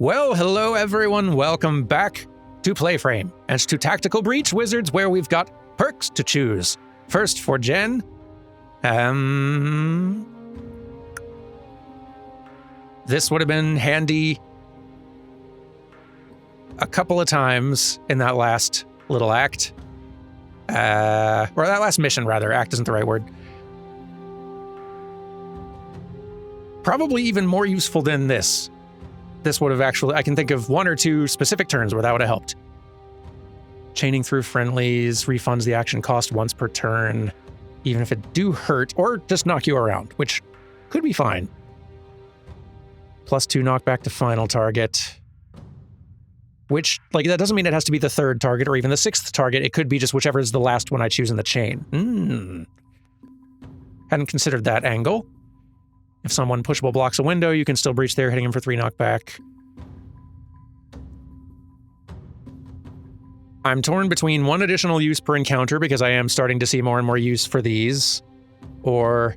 Well, hello everyone, welcome back to PlayFrame, and to Tactical Breach Wizards, where we've got perks to choose. First for Jen, this would have been handy a couple of times in that last little act. Or that last mission, rather. Act isn't the right word. Probably even more useful than this. This would have actually, I can think of one or two specific turns where that would have helped. Chaining through friendlies refunds the action cost once per turn, even if it do hurt, or just knock you around, which could be fine. +2 knockback to final target. Which, like, that doesn't mean it has to be the third target or even the sixth target. It could be just whichever is the last one I choose in the chain. Hadn't considered that angle. If someone pushable blocks a window, you can still breach there, hitting him for 3 knockback. I'm torn between 1 additional use per encounter because I am starting to see more and more use for these, or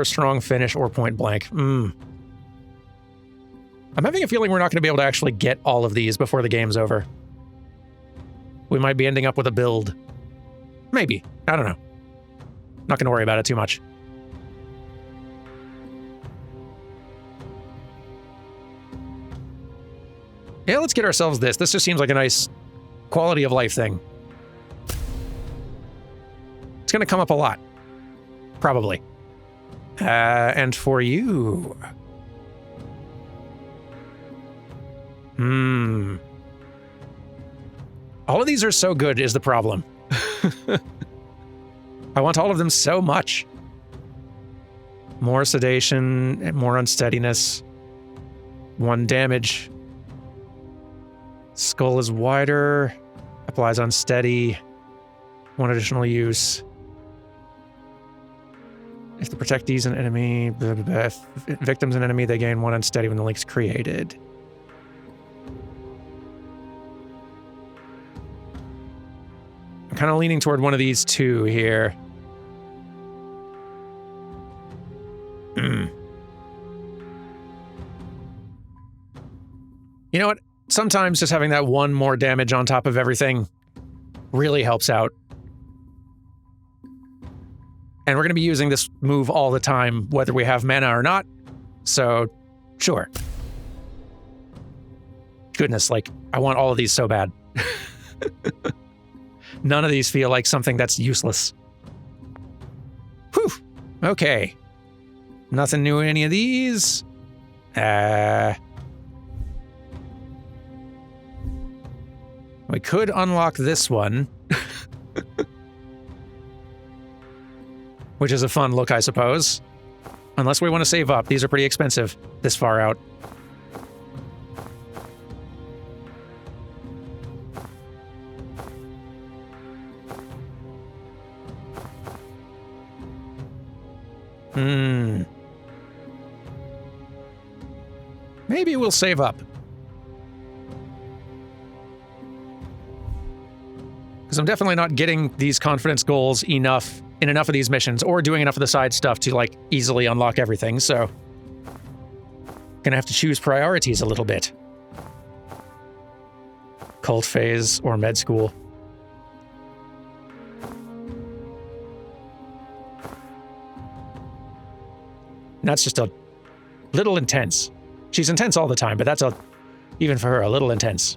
strong finish or point blank. I'm having a feeling we're not going to be able to actually get all of these before the game's over. We might be ending up with a build. Maybe. I don't know. Not going to worry about it too much. Yeah, let's get ourselves this. This just seems like a nice quality of life thing. It's going to come up a lot. Probably. And for you... All of these are so good is the problem. I want all of them so much. More sedation, more unsteadiness. 1 damage. Skull is wider. Applies unsteady. 1 additional use. If the protectee is an enemy, if victim's an enemy, they gain 1 unsteady when the link's created. I'm kind of leaning toward one of these two here. You know what? Sometimes just having that 1 more damage on top of everything really helps out. And we're going to be using this move all the time, whether we have mana or not. So, sure. Goodness, like, I want all of these so bad. None of these feel like something that's useless. Whew. Okay. Nothing new in any of these. We could unlock this one. Which is a fun look, I suppose. Unless we want to save up. These are pretty expensive this far out. Maybe we'll save up. Because I'm definitely not getting these confidence goals enough in enough of these missions, or doing enough of the side stuff to, like, easily unlock everything, so... Gonna have to choose priorities a little bit. Cult phase or med school. That's just a little intense. She's intense all the time, but that's even for her, a little intense.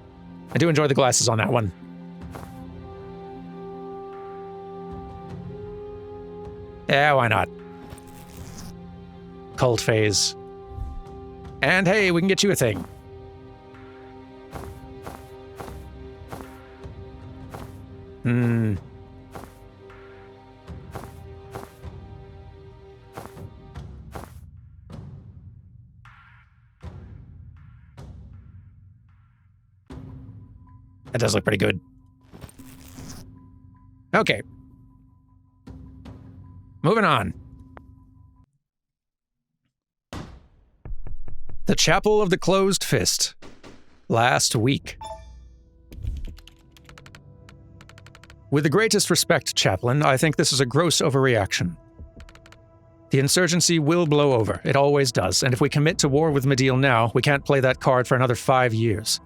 I do enjoy the glasses on that one. Yeah, why not? Cult phase. And hey, we can get you a thing. That does look pretty good. Okay. Moving on. The Chapel of the Closed Fist. Last week. With the greatest respect, Chaplain, I think this is a gross overreaction. The insurgency will blow over. It always does. And if we commit to war with Midil now, we can't play that card for another 5 years.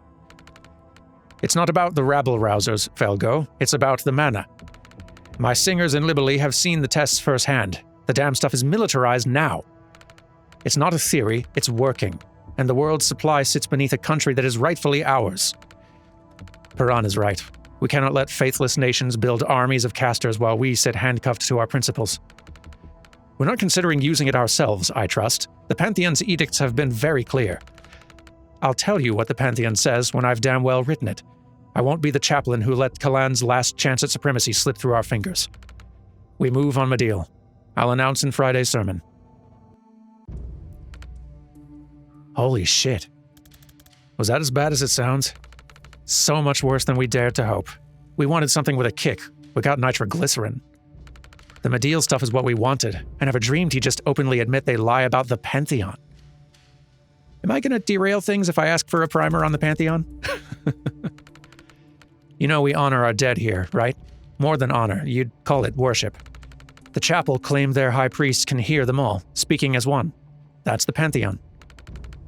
It's not about the rabble-rousers, Felgo. It's about the mana. My singers in Libeli have seen the tests firsthand. The damn stuff is militarized now. It's not a theory, it's working. And the world's supply sits beneath a country that is rightfully ours. Piran is right. We cannot let faithless nations build armies of casters while we sit handcuffed to our principles. We're not considering using it ourselves, I trust. The Pantheon's edicts have been very clear. I'll tell you what the Pantheon says when I've damn well written it. I won't be the chaplain who let Kalan's last chance at supremacy slip through our fingers. We move on Midil. I'll announce in Friday's sermon. Holy shit. Was that as bad as it sounds? So much worse than we dared to hope. We wanted something with a kick. We got nitroglycerin. The Midil stuff is what we wanted. I never dreamed he'd just openly admit they lie about the Pantheon. Am I gonna derail things if I ask for a primer on the Pantheon? You know we honor our dead here, right? More than honor, you'd call it worship. The chapel claimed their high priest can hear them all, speaking as one. That's the Pantheon.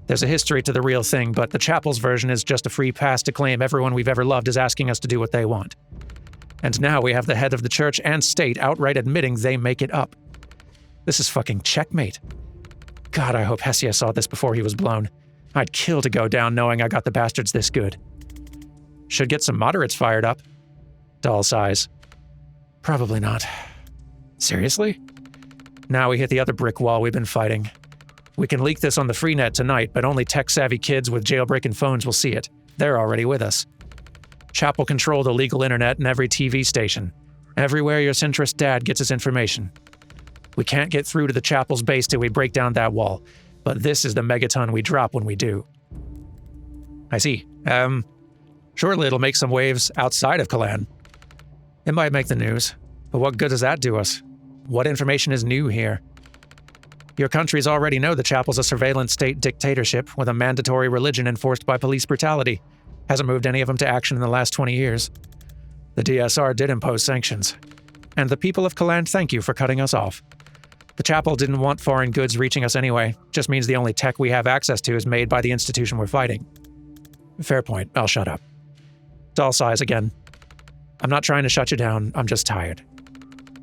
There's a history to the real thing, but the chapel's version is just a free pass to claim everyone we've ever loved is asking us to do what they want. And now we have the head of the church and state outright admitting they make it up. This is fucking checkmate. God, I hope Hessia saw this before he was blown. I'd kill to go down knowing I got the bastards this good. Should get some moderates fired up. Doll sighs. Probably not. Seriously? Now we hit the other brick wall we've been fighting. We can leak this on the freenet tonight, but only tech-savvy kids with jailbreaking phones will see it. They're already with us. Chapel control the legal internet and every TV station. Everywhere your centrist dad gets his information. We can't get through to the chapel's base till we break down that wall, but this is the megaton we drop when we do. I see. Surely it'll make some waves outside of Kalan. It might make the news, but what good does that do us? What information is new here? Your countries already know the chapel's a surveillance state dictatorship with a mandatory religion enforced by police brutality. Hasn't moved any of them to action in the last 20 years. The DSR did impose sanctions. And the people of Kalan thank you for cutting us off. The chapel didn't want foreign goods reaching us anyway. Just means the only tech we have access to is made by the institution we're fighting. Fair point. I'll shut up. Doll sighs again. I'm not trying to shut you down. I'm just tired.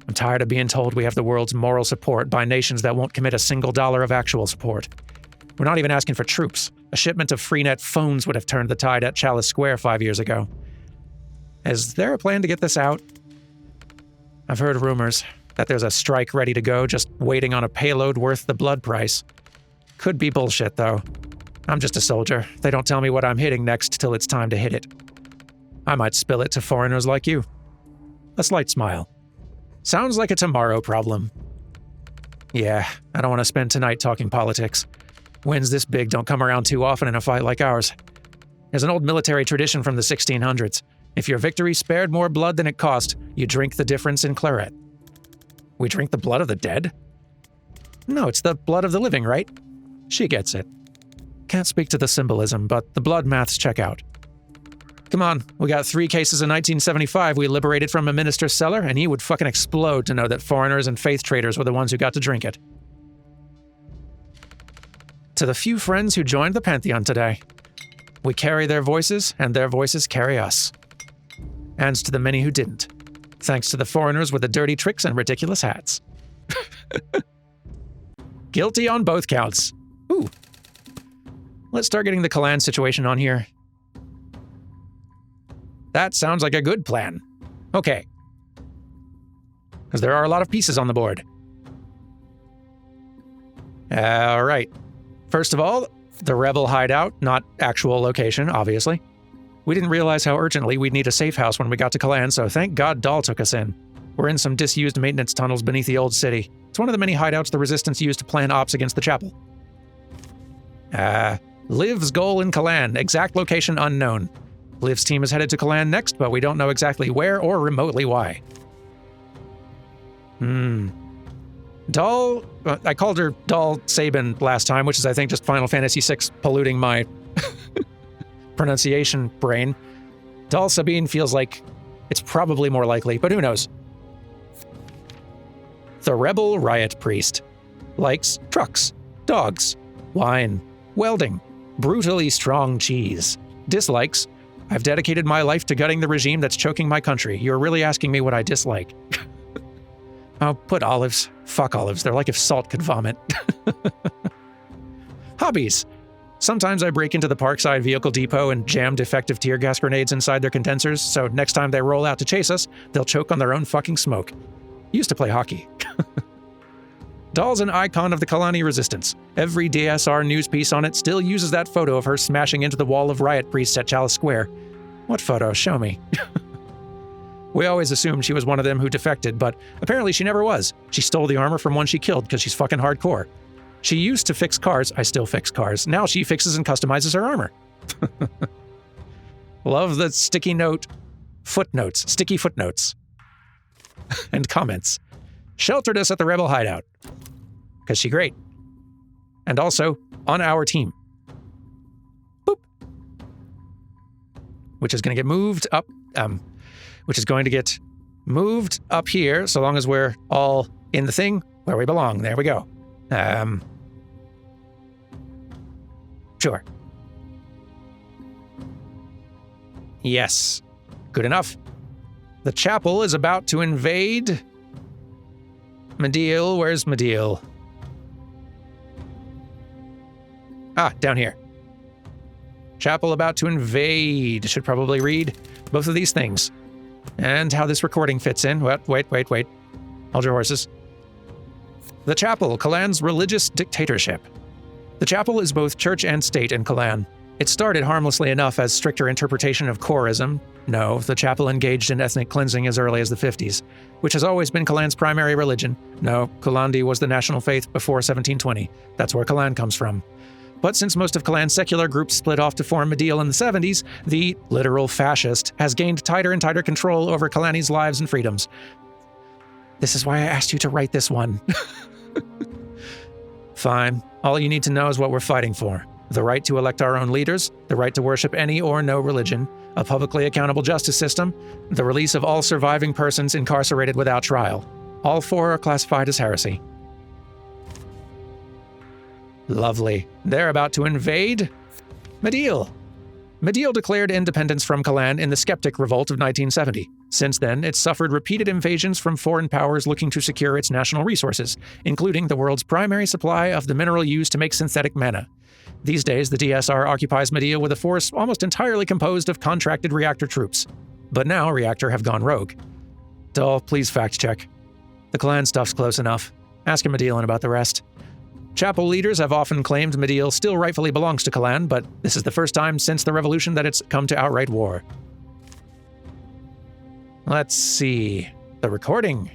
I'm tired of being told we have the world's moral support by nations that won't commit a single dollar of actual support. We're not even asking for troops. A shipment of freenet phones would have turned the tide at Chalice Square 5 years ago. Is there a plan to get this out? I've heard rumors that there's a strike ready to go, just waiting on a payload worth the blood price. Could be bullshit, though. I'm just a soldier. They don't tell me what I'm hitting next till it's time to hit it. I might spill it to foreigners like you. A slight smile. Sounds like a tomorrow problem. Yeah, I don't want to spend tonight talking politics. Wins this big don't come around too often in a fight like ours. There's an old military tradition from the 1600s. If your victory spared more blood than it cost, you drink the difference in claret. We drink the blood of the dead? No, it's the blood of the living, right? She gets it. Can't speak to the symbolism, but the blood maths check out. Come on, we got 3 cases in 1975 we liberated from a minister's cellar, and he would fucking explode to know that foreigners and faith traders were the ones who got to drink it. To the few friends who joined the Pantheon today, we carry their voices, and their voices carry us. And to the many who didn't, thanks to the foreigners with the dirty tricks and ridiculous hats. Guilty on both counts. Ooh. Let's start getting the Kalan situation on here. That sounds like a good plan. Okay. Because there are a lot of pieces on the board. All right. First of all, the rebel hideout, not actual location, obviously. We didn't realize how urgently we'd need a safe house when we got to Kalan, so thank God Dahl took us in. We're in some disused maintenance tunnels beneath the old city. It's one of the many hideouts the Resistance used to plan ops against the chapel. Liv's goal in Kalan, exact location unknown. Liv's team is headed to Kalan next, but we don't know exactly where or remotely why. Dahl, I called her Dahl Sabin last time, which is I think just Final Fantasy VI polluting my pronunciation brain. Dahl Sabine feels like it's probably more likely, but who knows? The Rebel Riot Priest. Likes trucks, dogs, wine, welding, brutally strong cheese. Dislikes, I've dedicated my life to gutting the regime that's choking my country. You're really asking me what I dislike. Oh, put olives. Fuck olives. They're like if salt could vomit. Hobbies. Sometimes I break into the Parkside Vehicle Depot and jam defective tear gas grenades inside their condensers, so next time they roll out to chase us, they'll choke on their own fucking smoke. Used to play hockey. Doll's an icon of the Kalani resistance. Every DSR news piece on it still uses that photo of her smashing into the wall of riot priests at Chalice Square. What photo? Show me. We always assumed she was one of them who defected, but apparently she never was. She stole the armor from one she killed because she's fucking hardcore. She used to fix cars. I still fix cars. Now she fixes and customizes her armor. Love the sticky footnotes. And comments. Sheltered us at the rebel hideout. Because she great. And also, on our team. Boop. Which is going to get moved up, here, so long as we're all in the thing where we belong. There we go. Sure. Yes. Good enough. The chapel is about to invade... Mediel, where's Mediel? Ah, down here. Chapel about to invade. Should probably read both of these things. And how this recording fits in. Wait. Hold your horses. The chapel, Kalan's religious dictatorship. The chapel is both church and state in Kalan. It started harmlessly enough as stricter interpretation of Chorism. No, the chapel engaged in ethnic cleansing as early as the 50s, which has always been Kalan's primary religion. No, Kulandi was the national faith before 1720. That's where Kalan comes from. But since most of Kalan's secular groups split off to form Mediel in the 70s, the literal fascist has gained tighter and tighter control over Kalani's lives and freedoms. This is why I asked you to write this one. Fine. All you need to know is what we're fighting for. The right to elect our own leaders, the right to worship any or no religion, a publicly accountable justice system, the release of all surviving persons incarcerated without trial. All four are classified as heresy. Lovely. They're about to invade Mediel. Mediel declared independence from Kalan in the Skeptic Revolt of 1970. Since then, it's suffered repeated invasions from foreign powers looking to secure its national resources, including the world's primary supply of the mineral used to make synthetic mana. These days, the DSR occupies Mediel with a force almost entirely composed of contracted reactor troops. But now, reactor have gone rogue. Doll, please fact check. The Kalan stuff's close enough. Ask a Medilan about the rest. Chapel leaders have often claimed Mediel still rightfully belongs to Kalan, but this is the first time since the revolution that it's come to outright war. Let's see. The recording.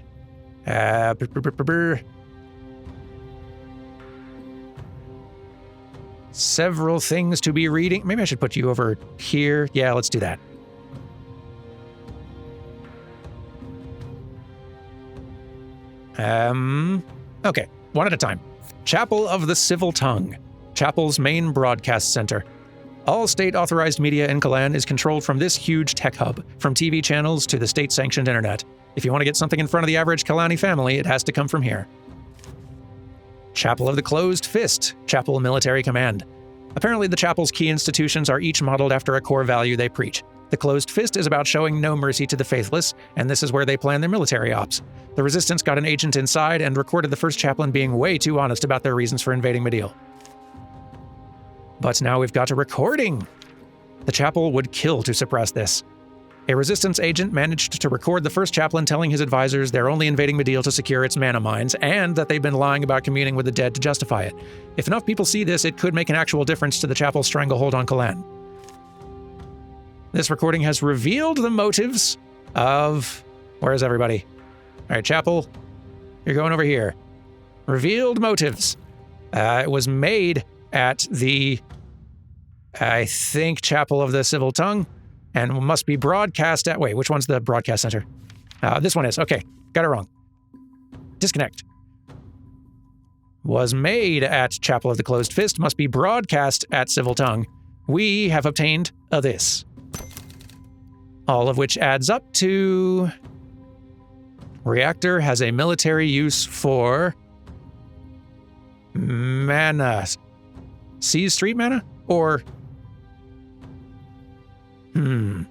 Several things to be reading. Maybe I should put you over here. Yeah, let's do that. Okay, one at a time. Chapel of the Civil Tongue. Chapel's main broadcast center. All state-authorized media in Kalan is controlled from this huge tech hub, from TV channels to the state-sanctioned internet. If you want to get something in front of the average Kalani family, it has to come from here. Chapel of the Closed Fist. Chapel Military Command. Apparently the chapel's key institutions are each modeled after a core value they preach. The Closed Fist is about showing no mercy to the faithless, and this is where they plan their military ops. The resistance got an agent inside and recorded the first chaplain being way too honest about their reasons for invading Mediel. But now we've got a recording. The chapel would kill to suppress this. A resistance agent managed to record the first chaplain telling his advisors they're only invading Mediel to secure its mana mines, and that they've been lying about communing with the dead to justify it. If enough people see this, it could make an actual difference to the chapel's stranglehold on Kalan. This recording has revealed the motives of... Where is everybody? All right, chapel, you're going over here. Revealed motives. It was made at the, I think, Chapel of the Civil Tongue, and must be broadcast at... Wait, which one's the broadcast center? This one is. Okay, got it wrong. Disconnect. Was made at Chapel of the Closed Fist, must be broadcast at Civil Tongue. We have obtained this. All of which adds up to... Reactor has a military use for... Mana. Seas Street mana? Or... Oh,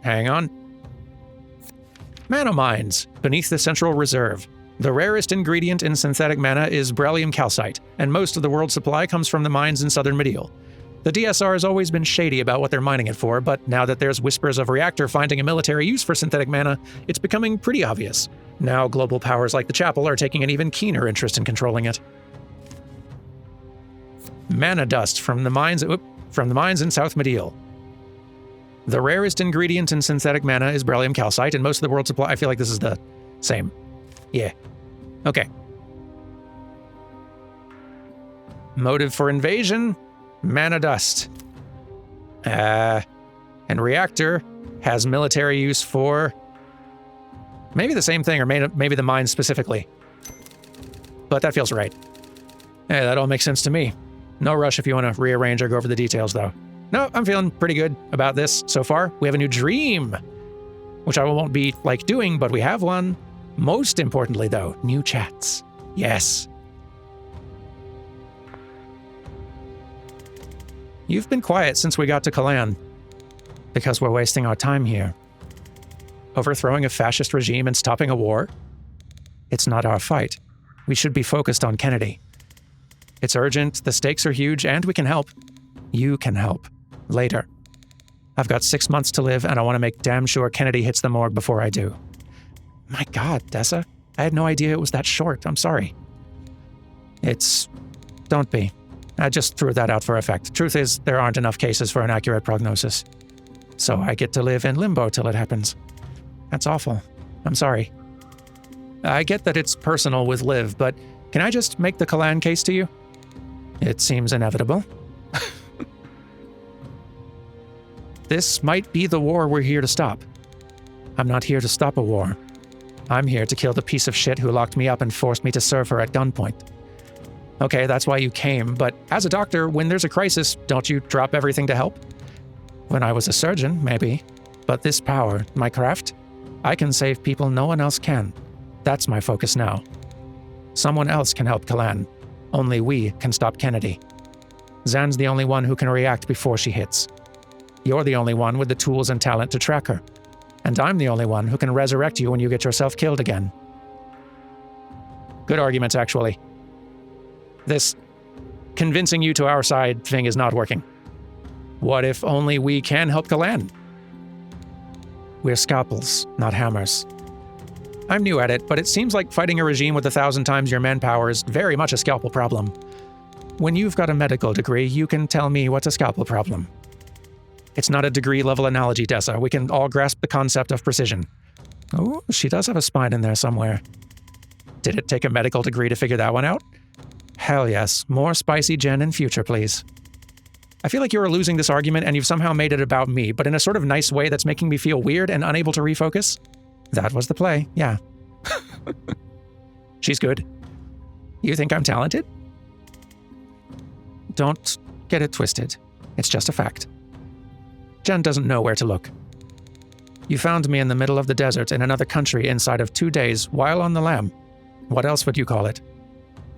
hang on. Mana mines, beneath the Central Reserve. The rarest ingredient in synthetic mana is beryllium calcite, and most of the world's supply comes from the mines in southern Medial. The DSR has always been shady about what they're mining it for, but now that there's whispers of Reactor finding a military use for synthetic mana, it's becoming pretty obvious. Now global powers like the Chapel are taking an even keener interest in controlling it. Mana dust from the mines in South Medial. The rarest ingredient in synthetic mana is beryllium calcite, and most of the world's supply... I feel like this is the same. Yeah. Okay. Motive for invasion? Mana dust. And Reactor has military use for... maybe the same thing, or maybe the mines specifically. But that feels right. Hey, that all makes sense to me. No rush if you want to rearrange or go over the details, though. No, I'm feeling pretty good about this so far. We have a new dream, which I won't be, doing, but we have one. Most importantly, though, new chats. Yes. You've been quiet since we got to Kalan, because we're wasting our time here. Overthrowing a fascist regime and stopping a war? It's not our fight. We should be focused on Kennedy. It's urgent, the stakes are huge, and we can help. You can help. Later. I've got 6 months to live, and I want to make damn sure Kennedy hits the morgue before I do. My God, Dessa. I had no idea it was that short. I'm sorry. Don't be. I just threw that out for effect. Truth is, there aren't enough cases for an accurate prognosis. So I get to live in limbo till it happens. That's awful. I'm sorry. I get that it's personal with Liv, but can I just make the Kalan case to you? It seems inevitable. This might be the war we're here to stop. I'm not here to stop a war. I'm here to kill the piece of shit who locked me up and forced me to serve her at gunpoint. Okay, that's why you came, but as a doctor, when there's a crisis, don't you drop everything to help? When I was a surgeon, maybe. But this power, my craft, I can save people no one else can. That's my focus now. Someone else can help Kalan. Only we can stop Kennedy. Zan's the only one who can react before she hits. You're the only one with the tools and talent to track her. And I'm the only one who can resurrect you when you get yourself killed again. Good arguments, actually. This convincing you to our side thing is not working. What if only we can help Kalan? We're scalpels, not hammers. I'm new at it, but it seems like fighting a regime with 1,000 times your manpower is very much a scalpel problem. When you've got a medical degree, you can tell me what's a scalpel problem. It's not a degree-level analogy, Dessa. We can all grasp the concept of precision. Oh, she does have a spine in there somewhere. Did it take a medical degree to figure that one out? Hell yes. More spicy Jen in future, please. I feel like you're losing this argument and you've somehow made it about me, but in a sort of nice way that's making me feel weird and unable to refocus. That was the play, yeah. She's good. You think I'm talented? Don't get it twisted. It's just a fact. Jen doesn't know where to look. You found me in the middle of the desert in another country inside of 2 days while on the lam. What else would you call it?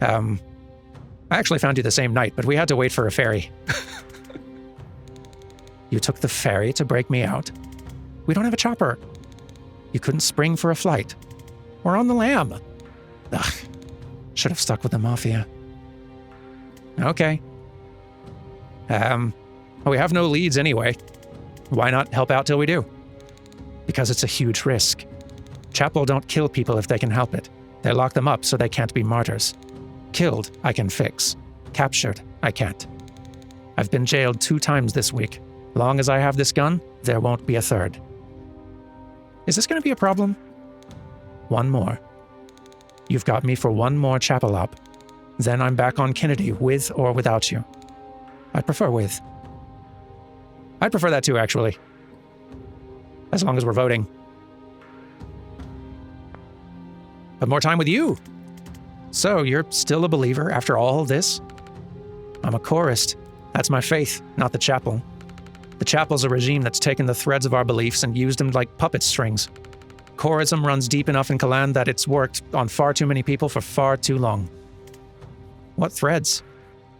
I actually found you the same night, but we had to wait for a ferry. You took the ferry to break me out? We don't have a chopper. You couldn't spring for a flight. We're on the lam. Ugh. Should have stuck with the Mafia. Okay. We have no leads anyway. Why not help out till we do? Because it's a huge risk. Chapel don't kill people if they can help it. They lock them up so they can't be martyrs. Killed, I can fix. Captured, I can't. I've been jailed 2 times this week. Long as I have this gun, there won't be a third. Is this going to be a problem? One more. You've got me for one more chapel op. Then I'm back on Kennedy with or without you. I'd prefer with. I'd prefer that too, actually. As long as we're voting. But more time with you. So, you're still a believer after all of this? I'm a chorist. That's my faith, not the chapel. The chapel's a regime that's taken the threads of our beliefs and used them like puppet strings. Chorism runs deep enough in Kalan that it's worked on far too many people for far too long. What threads?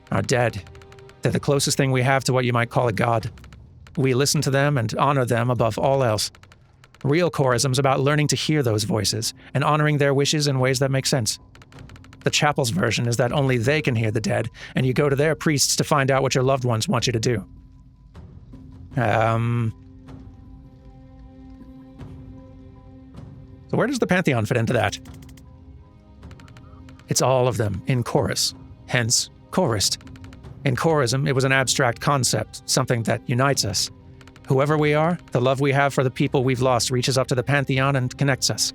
Are dead. They're the closest thing we have to what you might call a god. We listen to them and honor them above all else. Real chorism's about learning to hear those voices and honoring their wishes in ways that make sense. The chapel's version is that only they can hear the dead, and you go to their priests to find out what your loved ones want you to do. So where does the Pantheon fit into that? It's all of them in chorus, hence chorist. In chorism, it was an abstract concept, something that unites us. Whoever we are, the love we have for the people we've lost reaches up to the Pantheon and connects us.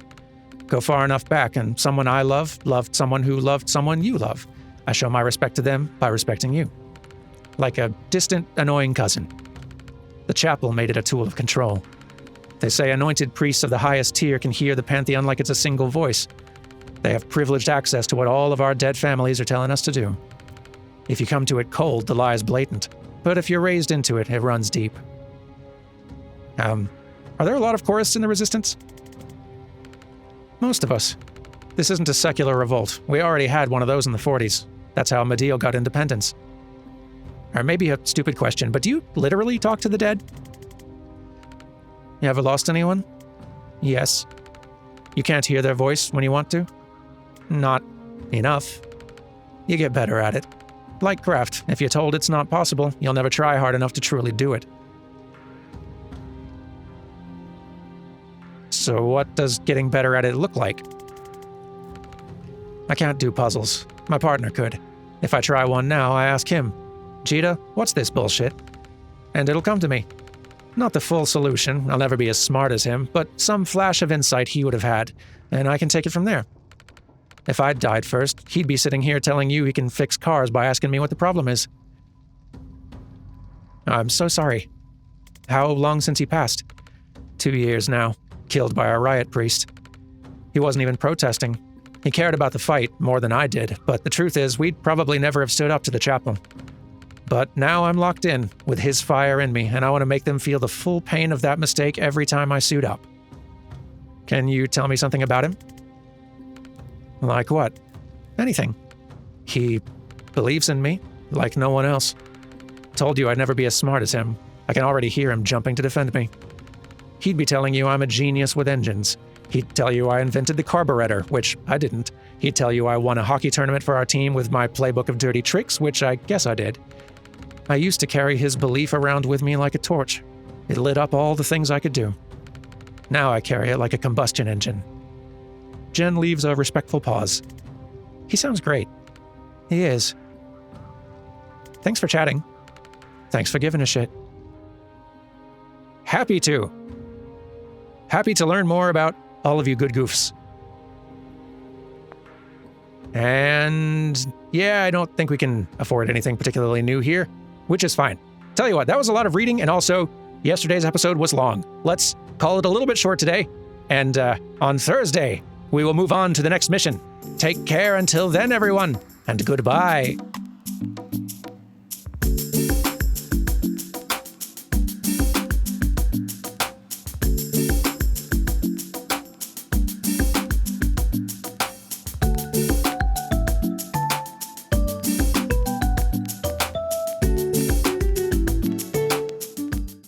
Go far enough back, and someone I love loved someone who loved someone you love. I show my respect to them by respecting you. Like a distant, annoying cousin. The chapel made it a tool of control. They say anointed priests of the highest tier can hear the Pantheon like it's a single voice. They have privileged access to what all of our dead families are telling us to do. If you come to it cold, the lie is blatant. But if you're raised into it, it runs deep. Are there a lot of chorists in the Resistance? Most of us. This isn't a secular revolt. We already had one of those in the 40s. That's how Medill got independence. Or maybe a stupid question, but do you literally talk to the dead? You ever lost anyone? Yes. You can't hear their voice when you want to? Not enough. You get better at it. Like craft, if you're told it's not possible, you'll never try hard enough to truly do it. So what does getting better at it look like? I can't do puzzles. My partner could. If I try one now, I ask him, Jita, what's this bullshit? And it'll come to me. Not the full solution, I'll never be as smart as him, but some flash of insight he would have had, and I can take it from there. If I'd died first, he'd be sitting here telling you he can fix cars by asking me what the problem is. I'm so sorry. How long since he passed? 2 years now, killed by a riot priest. He wasn't even protesting. He cared about the fight more than I did, but the truth is we'd probably never have stood up to the chapel. But now I'm locked in, with his fire in me, and I want to make them feel the full pain of that mistake every time I suit up. Can you tell me something about him? Like what? Anything. He believes in me, like no one else. Told you I'd never be as smart as him. I can already hear him jumping to defend me. He'd be telling you I'm a genius with engines. He'd tell you I invented the carburetor, which I didn't. He'd tell you I won a hockey tournament for our team with my playbook of dirty tricks, which I guess I did. I used to carry his belief around with me like a torch. It lit up all the things I could do. Now I carry it like a combustion engine. Jen leaves a respectful pause. He sounds great. He is. Thanks for chatting. Thanks for giving a shit. Happy to. Happy to learn more about all of you good goofs. And yeah, I don't think we can afford anything particularly new here, which is fine. Tell you what, that was a lot of reading, and also yesterday's episode was long. Let's call it a little bit short today, and on Thursday, we will move on to the next mission. Take care until then, everyone, and goodbye.